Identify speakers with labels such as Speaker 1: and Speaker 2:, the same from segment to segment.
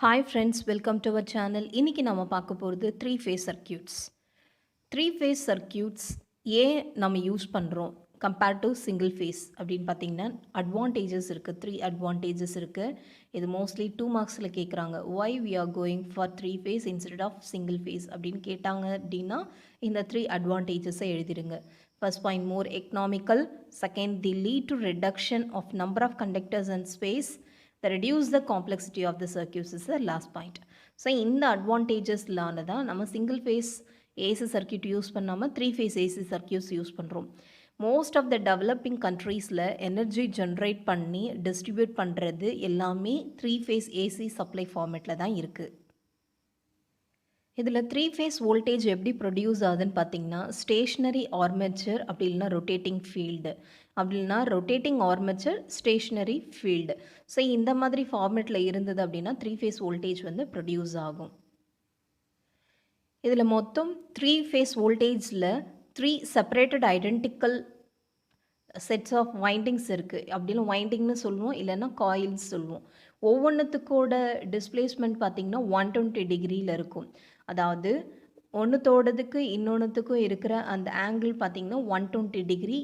Speaker 1: Hi friends, welcome to our channel. இன்றைக்கி நம்ம பார்க்க போகிறது three phase circuits. Three phase circuits ஏன் நம்ம யூஸ் பண்ணுறோம் கம்பேர்ட் டு சிங்கிள் ஃபேஸ் அப்படின்னு பார்த்தீங்கன்னா அட்வான்டேஜஸ் இருக்குது. த்ரீ அட்வான்டேஜஸ் இருக்குது. இது மோஸ்ட்லி 2 மார்க்ஸில் கேட்குறாங்க. Why we are going for three phase instead of single phase அப்படின்னு கேட்டாங்க அப்படின்னா இந்த த்ரீ அட்வான்டேஜஸை எழுதிடுங்க. First point, more economical. Second, the lead to reduction of number of conductors and space. The reduce the complexity of the circuits is the last point. So இந்த அட்வான்டேஜஸ்லான தான் நம்ம single phase AC circuit use பண்ணாமல் three phase AC circuits use பண்ணுறோம். Most of the developing கண்ட்ரீஸில் energy generate பண்ணி distribute பண்ணுறது எல்லாமே த்ரீ ஃபேஸ் ஏசி சப்ளை ஃபார்மேட்டில் தான் இருக்குது. இதில் த்ரீ ஃபேஸ் வோல்டேஜ் எப்படி ப்ரொடியூஸ் ஆகுதுன்னு பார்த்தீங்கன்னா ஸ்டேஷ்னரி ஆர்மேச்சர், அப்படி இல்லைனா ரொட்டேட்டிங் ஃபீல்டு, அப்படி இல்லைனா rotating armature stationary field. So இந்த மாதிரி ஃபார்மேட்டில் இருந்தது அப்படின்னா த்ரீ ஃபேஸ் வோல்டேஜ் வந்து ப்ரொடியூஸ் ஆகும். இதில் மொத்தம் த்ரீ ஃபேஸ் வோல்டேஜில் three separated identical sets of windings இருக்குது. அப்படின்னா வைண்டிங்னு சொல்லுவோம், இல்லைன்னா காயில்ஸ் சொல்லுவோம். ஒவ்வொன்றுத்துக்கோட டிஸ்பிளேஸ்மெண்ட் பார்த்திங்கன்னா 120 டிகிரியில் இருக்கும். அதாவது ஒன்றுத்தோடதுக்கு இன்னொன்றுத்துக்கும் இருக்கிற அந்த ஆங்கிள் பார்த்திங்கன்னா 120 டிகிரி.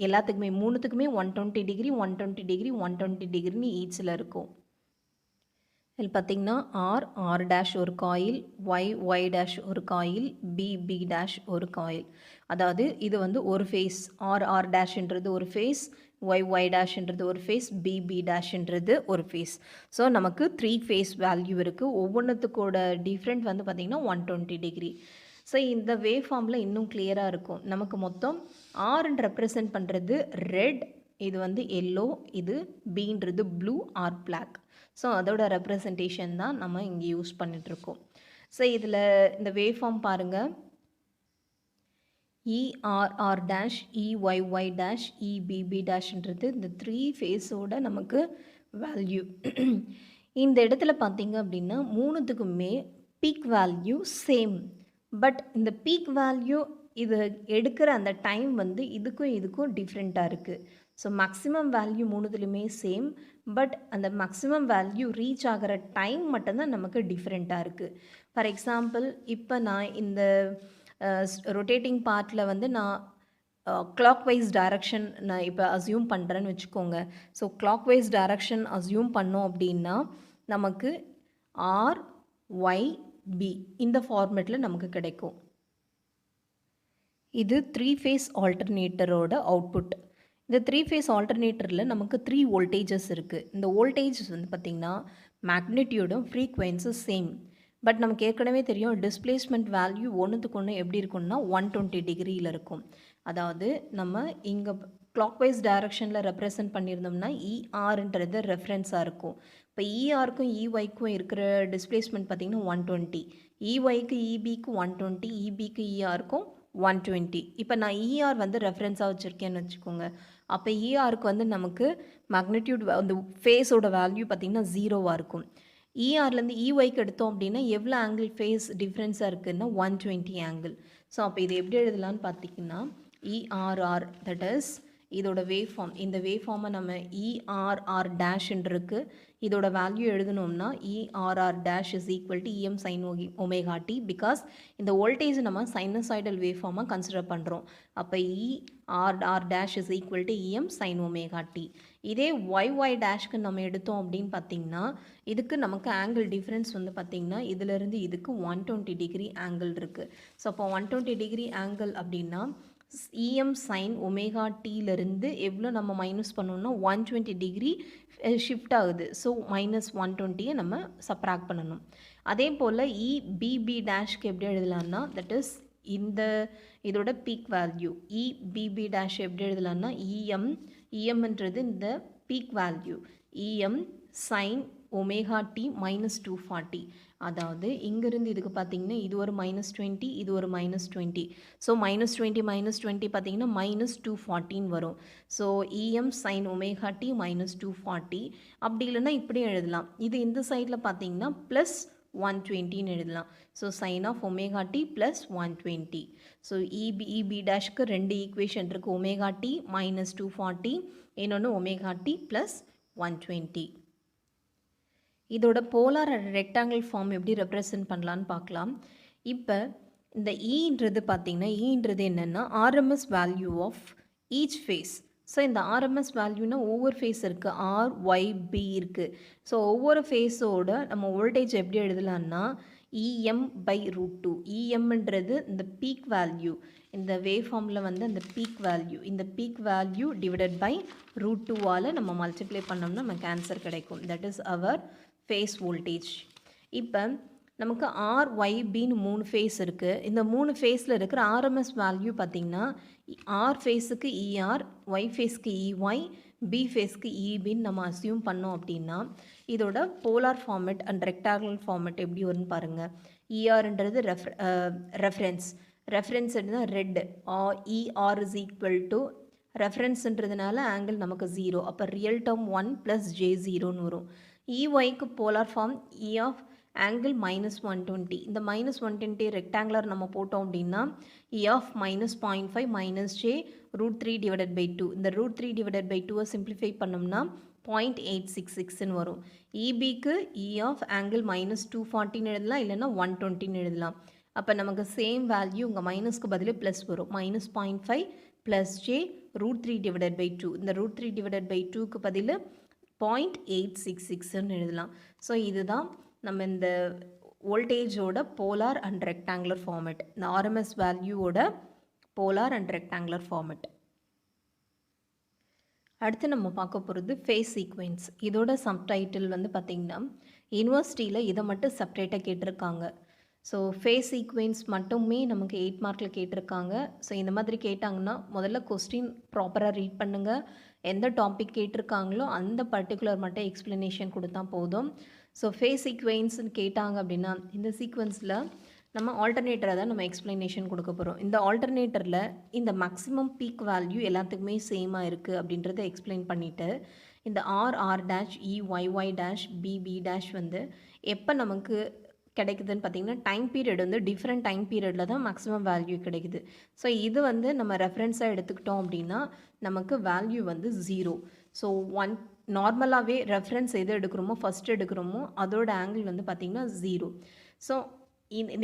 Speaker 1: எல்லாத்துக்குமே மூணுத்துக்குமே 120 டிகிரி 120 டிகிரி 120 டிகிரின்னு ஈச்சில் இருக்கும். இதில் பார்த்திங்கன்னா ஆர் டேஷ் ஒரு காயில், ஒய் டேஷ் ஒரு காயில், பி டேஷ் ஒரு காயில். அதாவது இது வந்து ஒரு ஃபேஸ். ஆர் டேஷ்ன்றது ஒரு ஃபேஸ், ஒய் டேஷ்ன்றது ஒரு ஃபேஸ், பி டேஷ்ன்றது ஒரு ஃபேஸ். ஸோ நமக்கு த்ரீ ஃபேஸ் வேல்யூ இருக்குது. ஒவ்வொன்றுத்துக்கோட டிஃப்ரெண்ட் வந்து பார்த்திங்கன்னா 120 டிகிரி. ஸோ இந்த வேவ் ஃபார்மில் இன்னும் கிளியராக இருக்கும். நமக்கு மொத்தம் ஆர்ன்னு ரெப்ரசன்ட் பண்ணுறது ரெட், இது வந்து எல்லோ, இது பீன்றது ப்ளூ ஆர் பிளாக். ஸோ அதோட ரெப்ரசன்டேஷன் தான் நம்ம இங்கே யூஸ் பண்ணிகிட்ருக்கோம். ஸோ இதில் இந்த வேவ் ஃபார்ம் பாருங்கள். ERR dash, EY dash, EBB டேஷ்ன்றது இந்த த்ரீ ஃபேஸோட நமக்கு வேல்யூ. இந்த இடத்துல பார்த்திங்க அப்படின்னா மூணுத்துக்குமே பீக் வேல்யூ சேம். பட் இந்த பீக் வேல்யூ இது எடுக்கிற அந்த டைம் வந்து இதுக்கும் டிஃப்ரெண்ட்டாக இருக்குது. ஸோ மேக்ஸிமம் வேல்யூ மூணுத்துலையுமே சேம். பட் அந்த மேக்ஸிமம் வேல்யூ ரீச் ஆகிற டைம் மட்டும்தான் நமக்கு டிஃப்ரெண்ட்டாக இருக்குது. ஃபார் எக்ஸாம்பிள், இப்போ நான் இந்த ரொட்டேட்டிங் பார்ட்டில் வந்து நான் கிளாக் வைஸ் டைரக்ஷன் நான் இப்போ அஸ்யூம் பண்ணுறேன்னு வச்சுக்கோங்க. So clockwise direction assume பண்ணோம் அப்படின்னா நமக்கு ஆர் ஒய் பி இந்த ஃபார்மேட்டில் நமக்கு கிடைக்கும். இது த்ரீ ஃபேஸ் ஆல்டர்னேட்டரோட அவுட்புட். இந்த த்ரீ ஃபேஸ் ஆல்டர்னேட்டரில் நமக்கு 3 வோல்டேஜஸ் இருக்குது. இந்த வோல்டேஜஸ் வந்து பார்த்திங்கன்னா மேக்னிடியூடும் ஃப்ரீக்வன்ஸும் சேம். பட் நமக்கு ஏற்கனவே தெரியும் டிஸ்பிளேஸ்மெண்ட் வேல்யூ ஒன்றுத்துக்கு ஒன்று எப்படி இருக்கும்னா 120 டிகிரியில் இருக்கும். அதாவது நம்ம இங்கே கிளாக் வைஸ் டைரக்ஷனில் ரெப்ரசன்ட் பண்ணியிருந்தோம்னா இஆர்ன்றது ரெஃபரன்ஸாக இருக்கும். இப்போ இஆருக்கும் இஒய்க்கும் இருக்கிற டிஸ்பிளேஸ்மெண்ட் பார்த்திங்கன்னா 120, இஒய்க்கு இபிக்கு 120, இபிக்கு இஆருக்கும் 120. இப்போ நான் இஆர் வந்து ரெஃபரன்ஸாக வச்சுருக்கேன்னு வச்சுக்கோங்க. அப்போ இஆருக்கு வந்து நமக்கு மேக்னிடியூட் அந்த ஃபேஸோட வேல்யூ பார்த்திங்கன்னா 0வாக இருக்கும். இஆர்லேருந்து இஒய்க்கு எடுத்தோம் அப்படின்னா எவ்வளோ ஆங்கிள் ஃபேஸ் டிஃப்ரென்ஸாக இருக்குதுன்னா 120 ஆங்கிள். ஸோ அப்போ இது எப்படி எழுதலான்னு பார்த்திங்கன்னா இஆர்ஆர், தட் இஸ் இதோட வேவ் ஃபார்ம். இந்த வேவ் ஃபார்மை நம்ம இஆர்ஆர் டேஷ்ன்னு இருக்குது. இதோட வேல்யூ எழுதணும்னா ERR dash is equal to EM sine omega T. Because இந்த வோல்டேஜ் நம்ம சைனசாய்டல் வேவ் ஃபார்மாக கன்சிடர் பண்ணுறோம். அப்போ ERR dash is equal to EM sine omega T. இதே ஒய் டேஷ்க்கு நம்ம எடுத்தோம் அப்படின்னு பார்த்திங்கன்னா இதுக்கு நமக்கு ஆங்கிள் டிஃப்ரென்ஸ் வந்து பார்த்திங்கன்னா இதிலிருந்து இதுக்கு 120 டிகிரி ஆங்கிள் இருக்குது. ஸோ அப்போ 120 டிகிரி ஆங்கிள் அப்படின்னா இஎம் சைன் ஒமேகா டீலேருந்து எவ்வளோ நம்ம மைனஸ் பண்ணோம்னா 120 டிகிரி ஷிஃப்ட் ஆகுது. ஸோ -120 நம்ம சப்ராக்ட் பண்ணணும். அதே போல் இபிபி டேஷ்க்கு எப்படி எழுதலான்னா தட் இஸ் இதோட பீக் வேல்யூ. இபிபி டேஷ் எப்படி எழுதலான்னா இஎம்ன்றது இந்த பீக் வேல்யூ இஎம் சைன் ஒமேகா டி -240. அதாவது இங்கேருந்து இதுக்கு பார்த்திங்கன்னா இது ஒரு -20, இது ஒரு -20. ஸோ -20 -20 பார்த்திங்கன்னா -240 வரும். ஸோ இஎம் சைன் ஒமேகா டி -240. அப்படி இல்லைன்னா இப்படி எழுதலாம். இது இந்த சைடில் பார்த்திங்கன்னா +120 எழுதலாம். So sine of omega T +120. So EB டேஷ்க்கு 2 ஈக்குவேஷன் இருக்குது. ஒமேகா டி -240, இன்னொன்று ஒமேகா டி +120. இதோட போலார் அண்ட் ரெக்டாங்கிள் ஃபார்ம் எப்படி ரெப்ரசன்ட் பண்ணலான்னு பார்க்கலாம். இப்போ இந்த ஈன்றது பார்த்திங்கன்னா ஈன்றது என்னென்னா RMS value of each phase. So இந்த ஆர்எம்எஸ் வேல்யூனா ஒவ்வொரு ஃபேஸ் இருக்குது, ஆர் ஒய் பி இருக்குது. ஸோ ஒவ்வொரு ஃபேஸோட நம்ம வோல்டேஜ் எப்படி எழுதலான்னா EM/√2. EMன்றது இந்த பீக் வேல்யூ, இந்த வேவ் ஃபார்மில் வந்து அந்த பீக் வேல்யூ, இந்த பீக் வேல்யூ டிவைடட் பை √2ஆல் நம்ம மல்டிப்ளை பண்ணோம்னா நமக்கு ஆன்சர் கிடைக்கும். That is our phase voltage. இப்போ நமக்கு RYBன்னு 3 ஃபேஸ் இருக்குது. இந்த 3 ஃபேஸில் இருக்கிற ஆர்எம்எஸ் வேல்யூ பார்த்திங்கன்னா ஆர் ஃபேஸுக்கு ER, ஒய் ஃபேஸ்க்கு EY, பி ஃபேஸ்க்கு EBன்னு நம்ம அசியூம் பண்ணோம் அப்படின்னா இதோட polar format and rectangular format எப்படி வரும்னு பாருங்கள். ERன்றது ரெஃபரன்ஸ் எடுத்தால் red, ER is equal to ரெஃபரன்ஸ்ன்றதுனால ஆங்கிள் நமக்கு 0. அப்போ ரியல் டேர்ம் 1 + J0ன்னு வரும். EYக்கு polar form E of angle -120. இந்த -120 ரெக்டாங்குலர் நம்ம போட்டோம் அப்படின்னா E ஆஃப் -0.5 - J √3/2. இந்த √3/2 சிம்பிளிஃபை பண்ணோம்னா 0.866ன்னு வரும். EBக்கு E ஆஃப் ஆங்கிள் -240ன்னு எழுதலாம், இல்லைன்னா 120ன்னு எழுதலாம். அப்போ நமக்கு சேம் வேல்யூ இங்கே மைனஸ்க்கு பதில் ப்ளஸ் வரும். -0.5 + J √3/2. இந்த √3/2க்கு பதில் 0.866ன்னு எழுதலாம். ஸோ இதுதான் நம்ம இந்த வோல்டேஜோட போலார் அண்ட் ரெக்டாங்குலர் ஃபார்மெட், இந்த ஆர்எம்எஸ் வேல்யூவோட போலார் அண்ட் ரெக்டாங்குலர் ஃபார்மெட். அடுத்து நம்ம பார்க்க போகிறது ஃபேஸ் சீக்வென்ஸ். இதோட சப்டைட்டில் வந்து பார்த்திங்கன்னா யூனிவர்சிட்டியில் இதை மட்டும் செப்ரேட்டாக கேட்டிருக்காங்க. ஸோ ஃபேஸ் சீக்வென்ஸ் மட்டுமே நமக்கு 8 மார்க்கில் கேட்டிருக்காங்க. ஸோ இந்த மாதிரி கேட்டாங்கன்னா முதல்ல கொஸ்டின் ப்ராப்பராக ரீட் பண்ணுங்கள். எந்த டாபிக் கேட்டிருக்காங்களோ அந்த பர்டிகுலர் மட்டும் எக்ஸ்ப்ளனேஷன் கொடுத்தா போதும். ஸோ ஃபேஸ் சீக்வென்ஸ்னு கேட்டாங்க அப்படின்னா இந்த சீக்வென்ஸில் நம்ம ஆல்டர்னேட்டரை தான் நம்ம எக்ஸ்ப்ளனேஷன் கொடுக்க போகிறோம். இந்த ஆல்டர்னேட்டரில் இந்த மேக்ஸிமம் பீக் வேல்யூ எல்லாத்துக்குமே சேமாக இருக்குது அப்படின்றத எக்ஸ்பிளைன் பண்ணிவிட்டு இந்த RR', வந்து எப்போ நமக்கு கிடைக்குதுன்னு பார்த்திங்கன்னா டைம் பீரியட் வந்து டிஃப்ரெண்ட் டைம் பீரியடில் தான் மேக்ஸிமம் வேல்யூ கிடைக்குது. ஸோ இது வந்து நம்ம ரெஃபரன்ஸாக எடுத்துக்கிட்டோம் அப்படின்னா நமக்கு வேல்யூ வந்து 0. ஸோ நார்மலாகவே ரெஃபரன்ஸ் எது எடுக்கிறோமோ ஃபஸ்ட்டு எடுக்கிறோமோ அதோட ஆங்கிள் வந்து பார்த்திங்கன்னா 0. ஸோ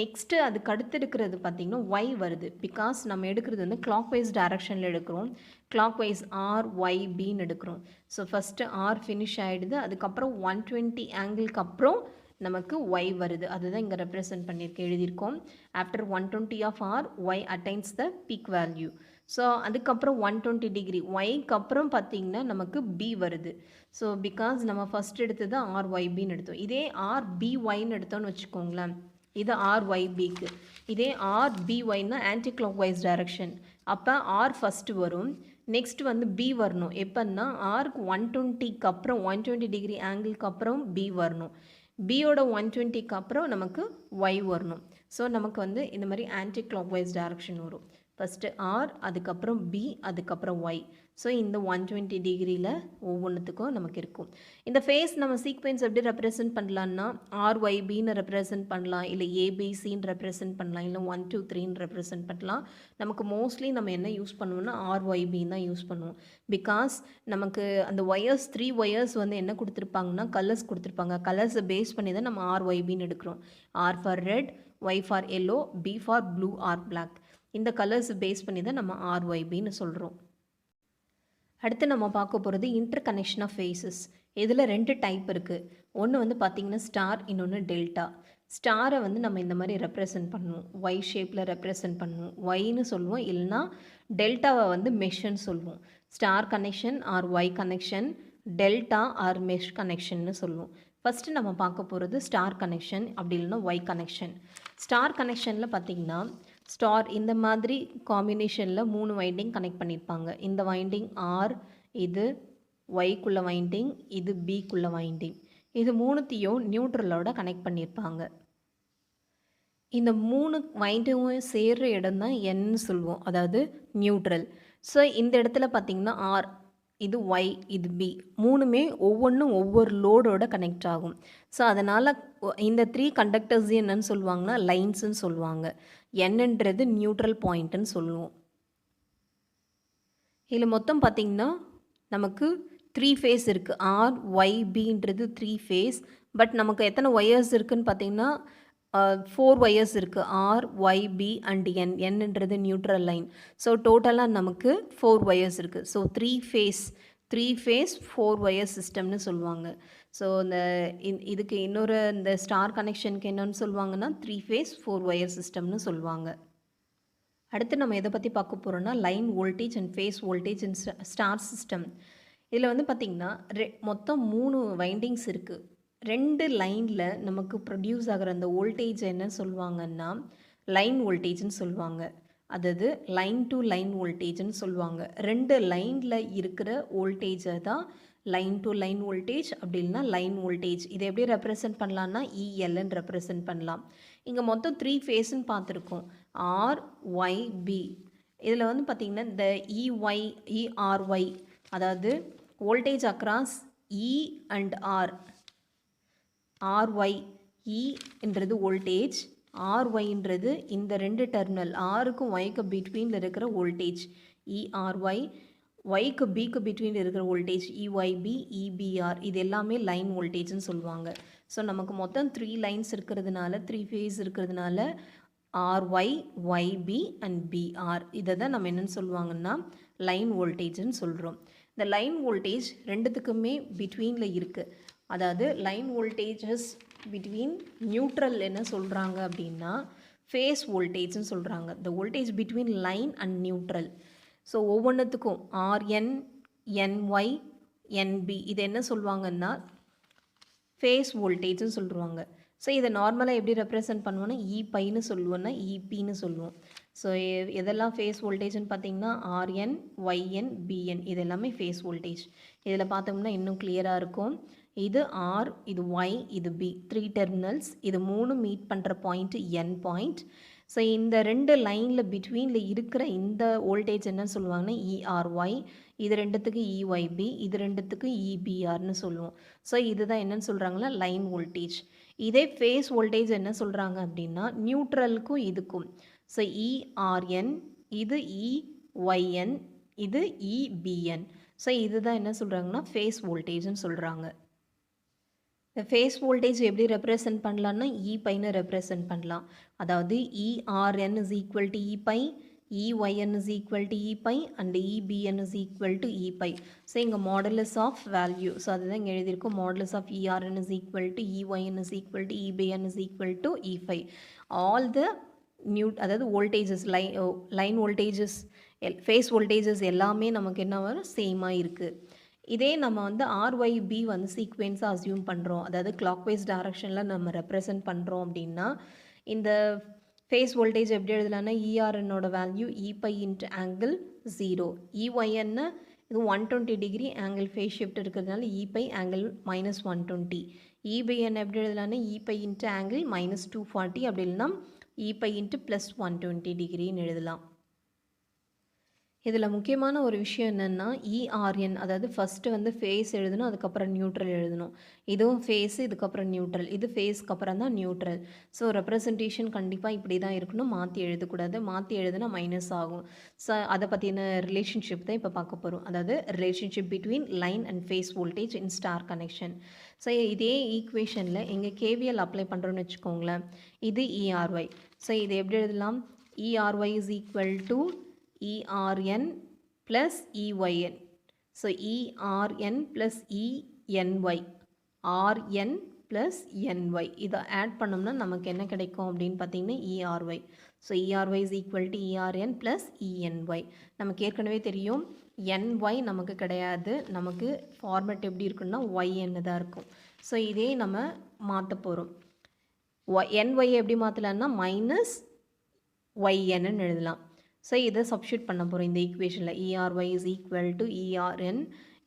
Speaker 1: நெக்ஸ்ட்டு அதுக்கு அடுத்து எடுக்கிறது பார்த்திங்கன்னா ஒய் வருது. பிகாஸ் நம்ம எடுக்கிறது வந்து கிளாக் வைஸ் டைரக்ஷனில் எடுக்கிறோம். கிளாக் வைஸ் RYBன்னு எடுக்கிறோம். ஸோ ஃபஸ்ட்டு ஆர் ஃபினிஷ் ஆகிடுது. அதுக்கப்புறம் 120 ஆங்கிளுக்கு அப்புறம் நமக்கு ஒய் வருது. அதுதான் இங்கே ரெப்ரசன்ட் பண்ணியிருக்கேன், எழுதியிருக்கோம். After 120 of R Y attains the peak value. So அதுக்கப்புறம் 120 டிகிரி ஒய்க்கு அப்புறம் பார்த்திங்கன்னா நமக்கு பி வருது. ஸோ பிகாஸ் நம்ம ஃபஸ்ட் எடுத்தது RYBன்னு எடுத்தோம். இதே RBYன்னு எடுத்தோன்னு வச்சுக்கோங்களேன், இது RYBக்கு. இதே RBYன்னா ஆன்டி கிளாக் வைஸ் டைரக்ஷன். அப்போ ஆர் ஃபஸ்ட்டு வரும், நெக்ஸ்ட் வந்து பி வரணும். எப்போன்னா ஆருக்கு 120க்கு அப்புறம் 120 டிகிரி ஆங்கிளுக்கு அப்புறம் பி வரணும். பியோட 120க்கு அப்புறம் நமக்கு ஒய் வரணும். ஸோ நமக்கு வந்து இந்த மாதிரி ஆன்டி கிளாக் வைஸ் டைரக்ஷன் வரும். ஃபஸ்ட்டு ஆர், அதுக்கப்புறம் பி, அதுக்கப்புறம் ஒய். ஸோ இந்த 120 டிகிரியில் ஒவ்வொன்றுத்துக்கும் நமக்கு இருக்கும். இந்த ஃபேஸ் நம்ம சீக்வென்ஸ் எப்படி ரெப்ரசன்ட் பண்ணலான்னா RYBன்னு ரெப்ரசன்ட் பண்ணலாம், இல்லை ABCன்னு ரெப்ரசன்ட் பண்ணலாம், இல்லை 1 2 3ன்னு ரெப்ரசன்ட் பண்ணலாம். நமக்கு மோஸ்ட்லி நம்ம என்ன யூஸ் பண்ணுவோம்னா RYBன்னு தான் யூஸ் பண்ணுவோம். பிகாஸ் நமக்கு அந்த ஒயர்ஸ் 3 ஒயர்ஸ் வந்து என்ன கொடுத்துருப்பாங்கன்னா கலர்ஸ் கொடுத்துருப்பாங்க. கலர்ஸை பேஸ் பண்ணி தான் நம்ம RYBன்னு எடுக்கிறோம். R for red, Y for yellow, B for blue or black. இந்த கலர்ஸ் பேஸ் பண்ணி தான் நம்ம RYBன்னு சொல்கிறோம். அடுத்து நம்ம பார்க்க போகிறது இன்டர் கனெக்ஷன் ஆஃப் ஃபேஸஸ். இதில் 2 டைப் இருக்குது. ஒன்று வந்து பார்த்திங்கன்னா ஸ்டார், இன்னொன்று டெல்டா. ஸ்டாரை வந்து நம்ம இந்த மாதிரி ரெப்ரசன்ட் பண்ணுவோம், ஒய் ஷேப்பில் ரெப்ரசன்ட் பண்ணுவோம், ஒய்ன்னு சொல்லுவோம். இல்லைனா டெல்டாவை வந்து மெஷ்ன்னு சொல்லுவோம். Star connection or Y connection, delta or mesh கனெக்ஷன்னு சொல்லுவோம். ஃபஸ்ட்டு நம்ம பார்க்க போகிறது ஸ்டார் கனெக்ஷன், அப்படி இல்லைன்னா ஒய் கனெக்ஷன். ஸ்டார் கனெக்ஷனில் பார்த்திங்கன்னா ஸ்டார் இந்த மாதிரி காம்பினேஷனில் 3 வைண்டிங் கனெக்ட் பண்ணியிருப்பாங்க. இந்த வைண்டிங் ஆர், இது ஒய்க்குள்ள வைண்டிங், இது பிக்குள்ள வைண்டிங். இது 3த்தையும் நியூட்ரலோட கனெக்ட் பண்ணியிருப்பாங்க. இந்த 3 வைண்டிங்கும் சேர்கிற இடம் தான் என்னு சொல்லுவோம், அதாவது நியூட்ரல். ஸோ இந்த இடத்துல பார்த்திங்கன்னா ஆர், இது ஒய், இது பி, 3மே ஒவ்வொன்றும் ஒவ்வொரு லோடோட கனெக்ட் ஆகும். ஸோ அதனால் இந்த 3 கண்டக்டர்ஸ் என்னன்னு சொல்லுவாங்கன்னா லைன்ஸுன்னு சொல்லுவாங்க. என்னன்றது நியூட்ரல் பாயிண்ட்டுன்னு சொல்லுவோம். இதில் மொத்தம் பார்த்திங்கன்னா நமக்கு 3 ஃபேஸ் இருக்குது. RYBன்றது 3 ஃபேஸ், பட் நமக்கு எத்தனை ஒயர்ஸ் இருக்குதுன்னு பார்த்தீங்கன்னா 4 ஒயர்ஸ் இருக்குது. ஆர், ஒய், பி அண்ட் என். என்னன்றது நியூட்ரல் லைன். ஸோ டோட்டலாக நமக்கு 4 ஒயர்ஸ் இருக்குது. ஸோ த்ரீ ஃபேஸ் 4 ஒயர் சிஸ்டம்னு சொல்லுவாங்க. ஸோ இந்த இதுக்கு இன்னொரு இந்த ஸ்டார் கனெக்ஷனுக்கு என்னன்னு சொல்லுவாங்கன்னா 3 ஃபேஸ் 4 ஒயர் சிஸ்டம்னு சொல்லுவாங்க. அடுத்து நம்ம எதை பற்றி பார்க்க போகிறோம்னா line voltage and face voltage in star system. இதில் வந்து பார்த்திங்கன்னா மொத்தம் 3 வைண்டிங்ஸ் இருக்குது. 2 லைனில் நமக்கு ப்ரொடியூஸ் ஆகிற அந்த வோல்டேஜ் என்ன சொல்லுவாங்கன்னா லைன் வோல்டேஜ்னு சொல்லுவாங்க. அதாவது லைன் டு லைன் வோல்டேஜ்னு சொல்லுவாங்க. 2 லைனில் இருக்கிற வோல்டேஜை தான் லைன் டு லைன் வோல்டேஜ், அப்படி இல்லைனா லைன் வோல்டேஜ். இதை எப்படி ரெப்ரசன்ட் பண்ணலான்னா இஎல்ன்னு ரெப்ரசன்ட் பண்ணலாம். இங்கே மொத்தம் 3 ஃபேஸ்ன்னு பார்த்துருக்கோம். R, Y, B. இதில் வந்து பார்த்திங்கன்னா இந்த இஆர்ஒய் அதாவது voltage across E and R. RY இன்றது வோல்டேஜ், ஆர்ஒய்ன்றது இந்த 2 டெர்மினல் ஆருக்கும் ஒய்க்கு பிட்வீனில் இருக்கிற வோல்டேஜ் இஆர்ஒய், ஒய்க்கு பிக்கு பிட்வீனில் இருக்கிற வோல்டேஜ் இஒய்பி, இபிஆர். இது எல்லாமே லைன் வோல்டேஜ்னு சொல்லுவாங்க. ஸோ நமக்கு மொத்தம் 3 லைன்ஸ் இருக்கிறதுனால 3 ஃபேஸ் இருக்கிறதுனால ஆர்ஒய், ஒய்பி அண்ட் பிஆர். இதை தான் நம்ம என்னென்னு சொல்லுவாங்கன்னா லைன் வோல்டேஜ்னு சொல்கிறோம். இந்த லைன் வோல்டேஜ் ரெண்டுத்துக்குமே பிட்வீனில் இருக்குது. அதாவது லைன் வோல்டேஜஸ் பிட்வீன் நியூட்ரல் என்ன சொல்கிறாங்க அப்படின்னா ஃபேஸ் வோல்டேஜ்னு சொல்கிறாங்க. The voltage between line and neutral. So ஒவ்வொன்றுத்துக்கும் ஆர்என், என்ஒய், என்பி இது என்ன சொல்லுவாங்கன்னா ஃபேஸ் வோல்டேஜ்னு சொல்லுவாங்க. ஸோ இதை நார்மலாக எப்படி ரெப்ரசன்ட் பண்ணுவோன்னா இபைன்னு சொல்லுவோன்னா இபின்னு சொல்லுவோம். ஸோ எதெல்லாம் ஃபேஸ் வோல்டேஜ்னு பார்த்தீங்கன்னா ஆர்என், ஒய்என், பிஎன் இது எல்லாமே ஃபேஸ் வோல்டேஜ். இதில் பார்த்தோம்னா இன்னும் கிளியராக இருக்கும். இது ஆர், இது ஒய், இது பி. 3 டெர்மினல்ஸ். இது 3 மீட் பண்ணுற பாயிண்ட் என் பாயிண்ட். ஸோ இந்த 2 லைனில் பிட்வீனில் இருக்கிற இந்த வோல்டேஜ் என்னன்னு சொல்லுவாங்கன்னா இஆர்ஒய். இது ரெண்டுத்துக்கு இஒய்பி, இது ரெண்டுத்துக்கு இபிஆர்னு சொல்லுவோம். ஸோ இதுதான் என்னன்னு சொல்கிறாங்கன்னா லைன் வோல்டேஜ். இதே ஃபேஸ் வோல்டேஜ் என்ன சொல்கிறாங்க அப்படின்னா நியூட்ரலுக்கும் இதுக்கும். ஸோ இஆர்என், இது இஒய்என், இது இபிஎன். ஸோ இதுதான் என்ன சொல்கிறாங்கன்னா ஃபேஸ் வோல்டேஜ்னு சொல்கிறாங்க. இந்த ஃபேஸ் வோல்டேஜ் எப்படி ரெப்ரசன்ட் பண்ணலான்னா இபைன்னு ரெப்ரசன்ட் பண்ணலாம். அதாவது ERN is equal to E phi, EYN is equal to E phi and EBN is equal to E phi. So இங்கே மாடுலஸ் ஆஃப் வேல்யூ. ஸோ அதுதான் இங்கே எழுதியிருக்கும். Modulus of ERN is equal to EYN is equal to EBN is equal to E phi. All the அதாவது voltages line voltages phase voltages எல்லாமே நமக்கு என்ன வரும் சேமாக இருக்குது. இதே நம்ம வந்து ஆர்ஒய்பி வந்து சீக்வென்ஸாக அசியூம் பண்ணுறோம், அதாவது கிளாக்வைஸ் டைரக்ஷனில் நம்ம ரெப்ரசன்ட் பண்ணுறோம் அப்படின்னா இந்த ஃபேஸ் வோல்டேஜ் எப்படி எழுதலாம்னா இஆர்என்னோட வேல்யூ இபை இன்ட்டு ஆங்கிள் 0, இஒய்என்னு இது 120 டிகிரி ஆங்கிள் ஃபேஸ் ஷிஃப்ட் இருக்கிறதுனால இபை ஆங்கிள் -120, இபிஎன் எப்படி எழுதலாம்னா இபை இன்ட்டு ஆங்கிள் -240 அப்படி இல்லைன்னா இபை இன்ட்டு +120 டிகிரின்னு எழுதலாம். இதில் முக்கியமான ஒரு விஷயம் என்னென்னா இஆர்என் அதாவது ஃபஸ்ட்டு வந்து ஃபேஸ் எழுதணும், அதுக்கப்புறம் நியூட்ரல் எழுதணும். இதுவும் ஃபேஸு, இதுக்கப்புறம் நியூட்ரல். இது ஃபேஸ்க்கு அப்புறம் தான் நியூட்ரல். ஸோ ரெப்ரசன்டேஷன் கண்டிப்பாக இப்படி தான் இருக்கணும், மாற்றி எழுதக்கூடாது. மாற்றி எழுதுனா மைனஸ் ஆகும். ஸோ அதை பற்றின ரிலேஷன்ஷிப் தான் இப்போ பார்க்க போகிறோம். அதாவது relationship between line and face voltage in star connection. So இதே ஈக்குவேஷனில் எங்கள் கேவிஎல் அப்ளை பண்ணுறோன்னு வச்சுக்கோங்களேன். இது இஆர்ஒய். ஸோ இது எப்படி எழுதலாம்? ERY is equal to ERN plus EYN. So ERN plus ENY. RN plus NY. இதை ஆட் பண்ணோம்னா நமக்கு என்ன கிடைக்கும் அப்படின்னு பார்த்தீங்கன்னா ERY. So ERY is equal to ERN plus ENY. நமக்கு ஏற்கனவே தெரியும் NY நமக்கு கிடையாது, நமக்கு ஃபார்மேட் எப்படி இருக்குன்னா YN தான் இருக்கும். ஸோ இதே நம்ம மாற்ற போகிறோம். NY எப்படி மாற்றலான்னா -YN எழுதலாம். ஸோ இதை சப்ஸ்டியூட் பண்ண போகிறோம் இந்த ஈக்குவேஷனில். ERY is equal to ERN.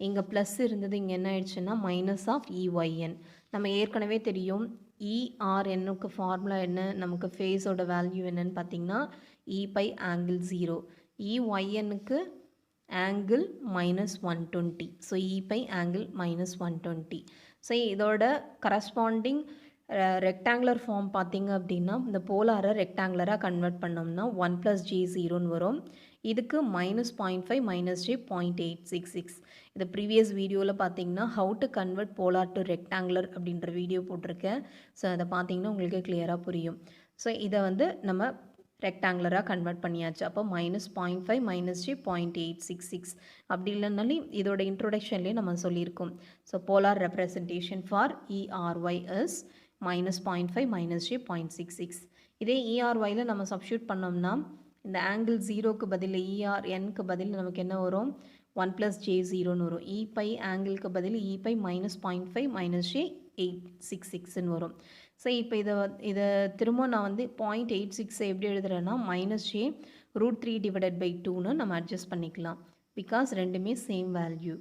Speaker 1: இங்கே ப்ளஸ் இருந்தது, இங்கே என்ன ஆயிடுச்சுன்னா மைனஸ் ஆஃப் EYN. நம்ம ஏற்கனவே தெரியும் ERNக்கு ஃபார்முலா என்ன, நமக்கு ஃபேஸோட வேல்யூ என்னன்னு பார்த்தீங்கன்னா இபை angle 0, EYNக்கு angle -120. So இபை angle -120. So இதோட கரஸ்பாண்டிங் ரெக்டாங்குலர் ஃபார்ம் பார்த்தீங்க அப்படின்னா இந்த போலாரை ரெக்டாங்குலராக கன்வெர்ட் பண்ணோம்னா 1 + j 0ன்னு வரும். இதுக்கு -0.5 -j 0.866. இது ப்ரீவியஸ் வீடியோவில் பார்த்தீங்கன்னா how to convert polar to rectangular அப்படின்ற வீடியோ போட்டிருக்கேன். ஸோ அதை பார்த்தீங்கன்னா உங்களுக்கு கிளியராக புரியும். ஸோ இதை வந்து நம்ம ரெக்டாங்குலராக கன்வெர்ட் பண்ணியாச்சு. அப்போ -0.5 -j 0.866 அப்படி இல்லைனாலும் இதோட இன்ட்ரோடக்ஷன்லேயே நம்ம சொல்லியிருக்கோம். So polar representation for ERY is -0.5 -j 0.66. இதே ERYயில் நம்ம சப்ஸ்டியூட் பண்ணோம்னா இந்த ஆங்கிள் 0க்கு பதில் ERNக்கு பதில் நமக்கு என்ன வரும் 1 + j 0ன்னு வரும். E பை ஆங்கிளுக்கு பதில் E பை -0.5 -j 866ன்னு வரும். ஸோ இப்போ இதை திரும்ப நான் வந்து 0.86 எப்படி எழுதுறேன்னா -j √3/2ன்னு நம்ம அட்ஜஸ்ட் பண்ணிக்கலாம். பிகாஸ் ரெண்டுமே சேம் வேல்யூ.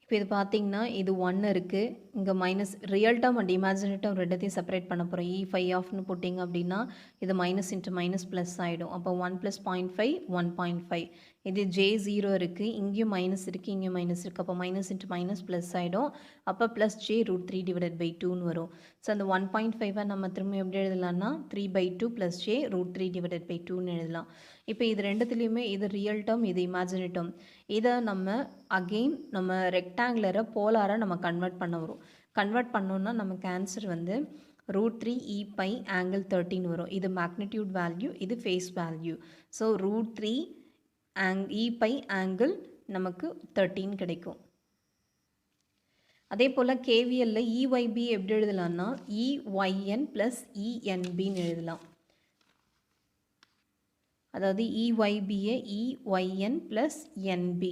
Speaker 1: இப்போ இது பார்த்தீங்கன்னா இது 1 இருக்குது. இங்கே minus real term and imaginary term ரெண்டுத்தையும் செப்பரேட் பண்ண போகிறோம். E5 ஆஃப்னு போட்டிங்க அப்படின்னா இது மைனஸ் இன்ட்டு மைனஸ் ப்ளஸ் ஆகிடும். அப்போ 1 + 0.5 1.5. இது J0 இருக்குது, இங்கேயும் மைனஸ் இருக்குது, இங்கேயும் மைனஸ் இருக்குது. அப்போ மைனஸ் இன்ட்டு மைனஸ் ப்ளஸ் ஆகிடும். அப்போ +j √3/2ன்னு வரும். ஸோ அந்த 1.5 நம்ம திரும்ப எப்படி எழுதலாம்னா 3/2 + j √3/2ன்னு எழுதலாம். இப்போ இது ரெண்டுத்துலேயுமே இது ரியல் டேர்ம், இது இமேஜினரி டேர்ம். இதை நம்ம அகெயின் நம்ம ரெக்டாங்குலரை போலாராக நம்ம கன்வெர்ட் பண்ண வரும். கன்வெர்ட் பண்ணோன்னா நமக்கு ஆன்சர் வந்து √3 E பை ஆங்கிள் 13 வரும். இது மேக்னிடியூட் வேல்யூ, இது phase value. So √3 E by angle நமக்கு 13 கிடைக்கும். அதே போல் KVLல EYB எப்படி எழுதலாம்னா EYN + ENBன்னு எழுதலாம். அதாவது EYBயை EYN + NB.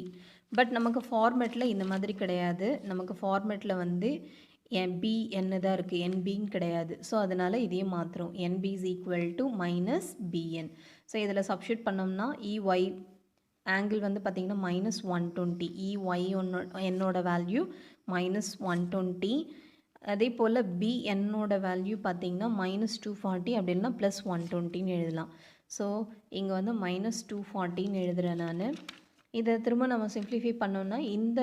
Speaker 1: பட் நமக்கு ஃபார்மேட்டில் இந்த மாதிரி கிடையாது. நமக்கு ஃபார்மேட்டில் வந்து BN தான் இருக்குது, NBன்னு கிடையாது. ஸோ அதனால் இதையும் மாற்றுறோம். NB = -BN. ஸோ இதில் சப்ஸ்டியூட் பண்ணோம்னா EY ஆங்கிள் வந்து பார்த்திங்கன்னா -120. EY என்னோட வேல்யூ -120. அதே போல் BNோட வேல்யூ பார்த்திங்கன்னா -240 அப்படி இல்லைனா +120ன்னு எழுதலாம். ஸோ இங்கே வந்து -240ன்னு எழுதுகிறேன் நான். இதை திரும்ப நம்ம சிம்ப்ளிஃபை பண்ணோன்னா இந்த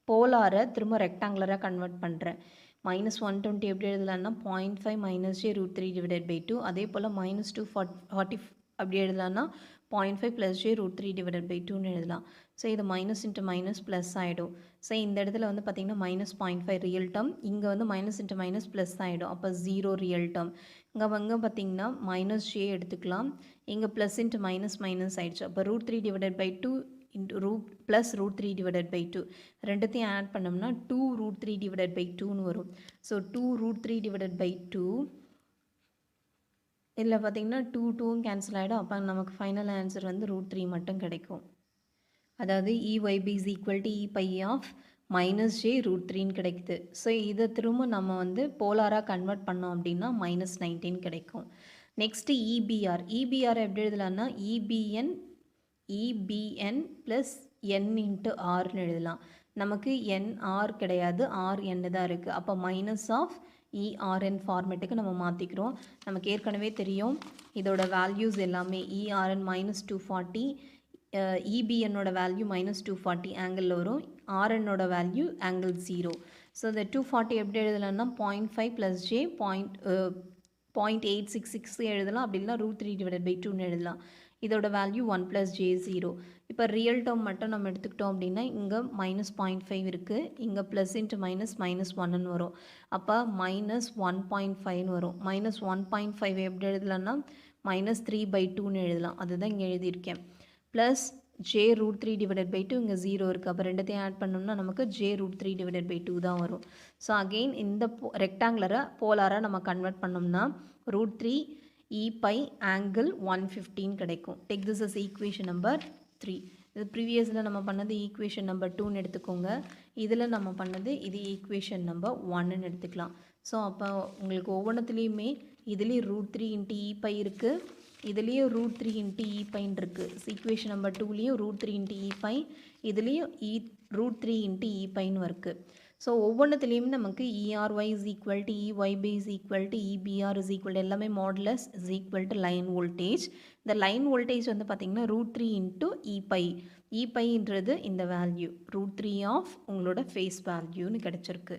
Speaker 1: போலாரை திரும்ப ரெக்டாங்குலராக கன்வெர்ட் பண்ணுறேன். -120 எப்படி எழுதலாம்னா 0.5 -j √3/2. அதே போல் -240 அப்படி எழுதலாம்னா 0.5 + j √3/2ன்னு எழுதலாம். ஸோ இது மைனஸ் இன்ட்டு மைனஸ் ப்ளஸ் ஆகிடும். ஸோ இந்த இடத்துல வந்து பார்த்திங்கன்னா -0.5 ரியல் டேர்ம், இங்கே வந்து மைனஸ் இன்ட்டு மைனஸ் ப்ளஸ் ஆகிடும். அப்போ 0 ரியல் டேர்ம். இங்கே பார்த்திங்கன்னா -j எடுத்துக்கலாம். இங்கே ப்ளஸ் இன்ட்டு மைனஸ் மைனஸ் ஆகிடுச்சு. அப்போ √3/2 + √3/2 ரெண்டுத்தையும் ஆட் பண்ணோம்னா 2 √3/2ன்னு வரும். ஸோ 2 √3/2 இதில் பார்த்திங்கன்னா 2 கேன்சல் ஆகிடும். அப்போ நமக்கு ஃபைனல் ஆன்சர் வந்து √3 மட்டும் கிடைக்கும். அதாவது EYB = E by of -j √3ன்னு கிடைக்குது. ஸோ இதை திரும்ப நம்ம வந்து போலாராக கன்வெர்ட் பண்ணோம் அப்படின்னா -19 கிடைக்கும். Next EBR. EBR எப்படி எழுதலாம்னா EBN + N × Rன்னு எழுதலாம். நமக்கு NR கிடையாது, RN தான் இருக்குது. அப்போ -ERN ஃபார்மேட்டுக்கு நம்ம மாற்றிக்கிறோம். நமக்கு ஏற்கனவே தெரியும் இதோட வேல்யூஸ் எல்லாமே. ERN -240, EBNோட வேல்யூ -240 ஆங்கிளில் வரும், RNோட வேல்யூ ஆங்கிள் 0. ஸோ இந்த 240 எப்படி எழுதலாம்னா 0.5 + j 0.866 எழுதலாம். அப்படி இல்லைனா √3/2ன்னு எழுதலாம். இதோட வேல்யூ 1 + j 0. இப்போ ரியல் டேர்ம் மட்டும் நம்ம எடுத்துக்கிட்டோம் அப்படின்னா இங்கே -0.5 இருக்குது, இங்கே ப்ளஸ் இன்ட்டு மைனஸ் -1ன்னு வரும். அப்போ -1.5ன்னு வரும். -1.5 எப்படி எழுதலாம்னா -3/2ன்னு எழுதலாம். அதுதான் இங்கே எழுதியிருக்கேன். ப்ளஸ் j √3/2 இங்கே 0 இருக்குது. அப்போ ரெண்டுத்தையும் ஆட் பண்ணோம்னா நமக்கு j √3/2 தான் வரும். ஸோ அகெயின் இந்த ரெக்டாங்குலரை போலாராக நம்ம கன்வெர்ட் பண்ணோம்னா √3 E பை ஆங்கிள் 115 கிடைக்கும். Take this as equation number 3. இது ப்ரீவியஸில் நம்ம பண்ணது ஈக்குவேஷன் நம்பர் 2ன்னு எடுத்துக்கோங்க. இதில் நம்ம பண்ணது இது ஈக்குவேஷன் நம்பர் 1ன்னு எடுத்துக்கலாம். ஸோ அப்போ உங்களுக்கு ஒவ்வொன்றத்துலேயுமே இதுலேயும் √3 × E பை இருக்குது, இதுலேயும் √3 × E பைன்னு இருக்குது. ஈக்குவேஷன் நம்பர் 2லேயும் √3 × E பை, இதுலேயும் √3 × E பைன்னு இருக்குது. ஸோ ஒவ்வொன்றத்துலேயுமே நமக்கு ERY = EYB = EBR எல்லாமே மாடுலஸ் லைன் வோல்டேஜ். இந்த லைன் வோல்டேஜ் வந்து பார்த்திங்கன்னா √3 × E பை. E பைன்றது இந்த வேல்யூ √3 ஆஃப் உங்களோட ஃபேஸ் வேல்யூன்னு கிடச்சிருக்கு.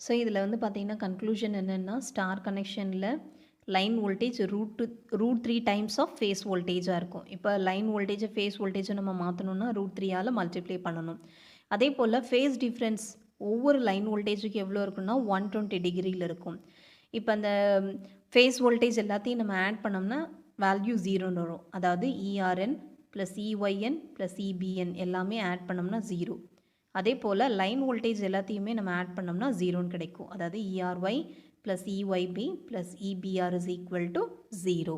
Speaker 1: ஸோ இதில் வந்து பார்த்தீங்கன்னா கன்க்ளூஷன் என்னென்னா ஸ்டார் கனெக்ஷனில் line voltage root three times of phase வோல்டேஜாக இருக்கும். இப்போ லைன் வோல்டேஜை ஃபேஸ் வோல்டேஜை நம்ம மாற்றணும்னா ரூட் த்ரீயால் மல்டிப்ளை பண்ணணும். அதே போல் ஃபேஸ் டிஃப்ரென்ஸ் ஒவ்வொரு லைன் வோல்டேஜுக்கு எவ்வளோ இருக்குன்னா 120 டிகிரியில் இருக்கும். இப்போ அந்த ஃபேஸ் வோல்டேஜ் எல்லாத்தையும் நம்ம ஆட் பண்ணோம்னா வேல்யூ 0ன்னு வரும். அதாவது இஆர்என் ப்ளஸ் இஒய்என் ப்ளஸ் இபிஎன் எல்லாமே ஆட் பண்ணோம்னா 0. அதே போல் லைன் வோல்டேஜ் எல்லாத்தையுமே நம்ம ஆட் பண்ணோம்னா 0ன்னு கிடைக்கும். அதாவது ERY plus EYB plus EBR is equal to 0.